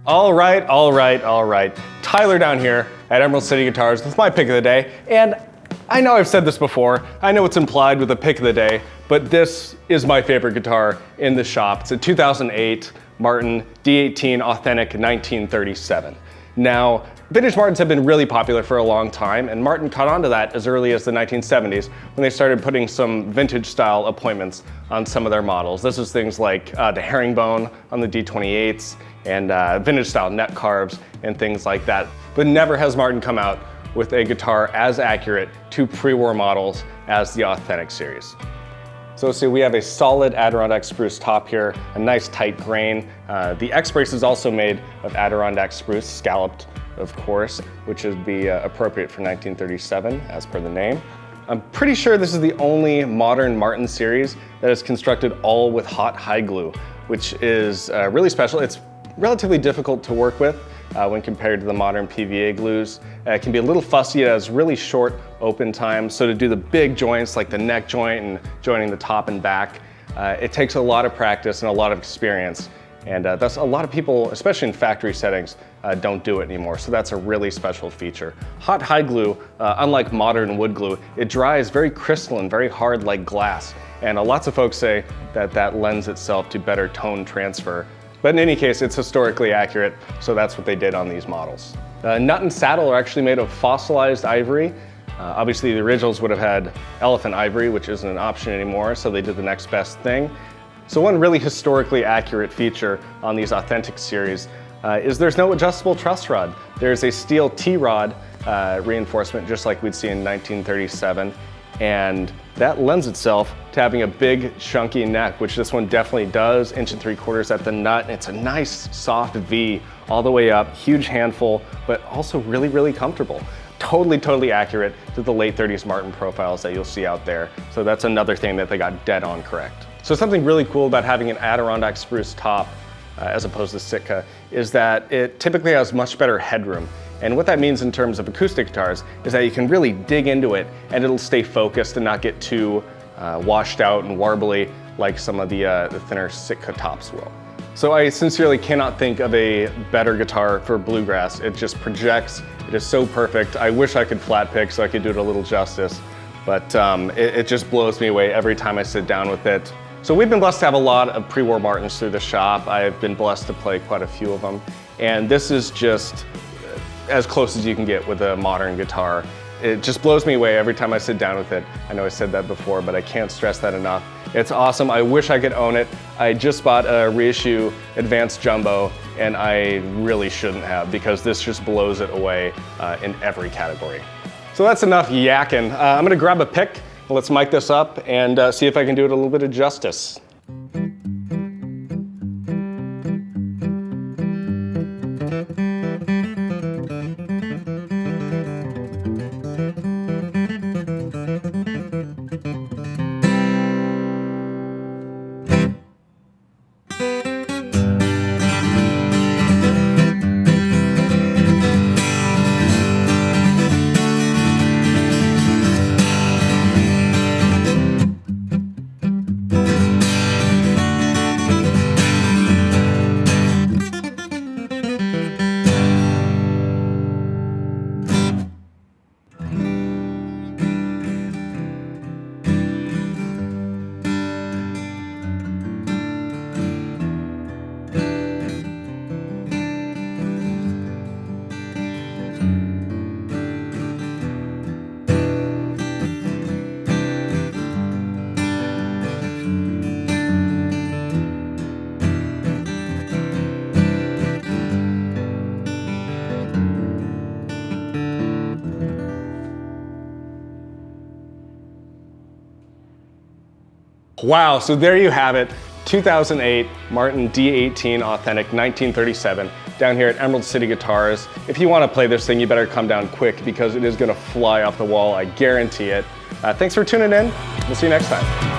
All right. Tyler down here at Emerald City Guitars with my pick of the day. And I know I've said this before, I know it's implied with the pick of the day, but this is my favorite guitar in the shop. It's a 2008 Martin D-18 Authentic 1937. Now, vintage Martins have been really popular for a long time, and Martin caught on to that as early as the 1970s when they started putting some vintage style appointments on some of their models. This is things like the herringbone on the D28s and vintage style neck carves and things like that. But never has Martin come out with a guitar as accurate to pre-war models as the Authentic series. So let's see, we have a solid Adirondack spruce top here, a nice tight grain. The X-brace is also made of Adirondack spruce, scalloped of course, which would be appropriate for 1937 as per the name. I'm pretty sure this is the only modern Martin series that is constructed all with hot high glue, which is really special. It's relatively difficult to work with when compared to the modern PVA glues. It can be a little fussy, it has really short open times, so to do the big joints like the neck joint and joining the top and back, it takes a lot of practice and a lot of experience. And that's a lot of people, especially in factory settings, don't do it anymore. So that's a really special feature. Hot high glue, unlike modern wood glue, it dries very crystalline, very hard like glass. And lots of folks say that that lends itself to better tone transfer. But in any case, it's historically accurate, so that's what they did on these models. Nut and saddle are actually made of fossilized ivory. Obviously the originals would have had elephant ivory, which isn't an option anymore, so they did the next best thing. So one really historically accurate feature on these Authentic series is there's no adjustable truss rod. There's a steel T-rod reinforcement, just like we'd see in 1937. And that lends itself to having a big chunky neck, which this one definitely does, 1 3/4 at the nut. And it's a nice soft V all the way up, huge handful, but also really, really comfortable. Totally accurate to the late 30s Martin profiles that you'll see out there. So that's another thing that they got dead on correct. So something really cool about having an Adirondack spruce top as opposed to Sitka is that it typically has much better headroom. And what that means in terms of acoustic guitars is that you can really dig into it and it'll stay focused and not get too washed out and warbly like some of the thinner Sitka tops will. So I sincerely cannot think of a better guitar for bluegrass. It just projects, it is so perfect. I wish I could flat pick so I could do it a little justice, but it just blows me away every time I sit down with it. So we've been blessed to have a lot of pre-war Martins through the shop. I've been blessed to play quite a few of them. And this is just as close as you can get with a modern guitar. It just blows me away every time I sit down with it. I know I said that before, but I can't stress that enough. It's awesome. I wish I could own it. I just bought a reissue Advanced Jumbo, and I really shouldn't have because this just blows it away in every category. So that's enough yakking. I'm gonna grab a pick. Let's mic this up and see if I can do it a little bit of justice. Wow, so there you have it. 2008 Martin D-18 Authentic 1937 down here at Emerald City Guitars. If you want to play this thing, you better come down quick because it is going to fly off the wall, I guarantee it. Thanks for tuning in. We'll see you next time.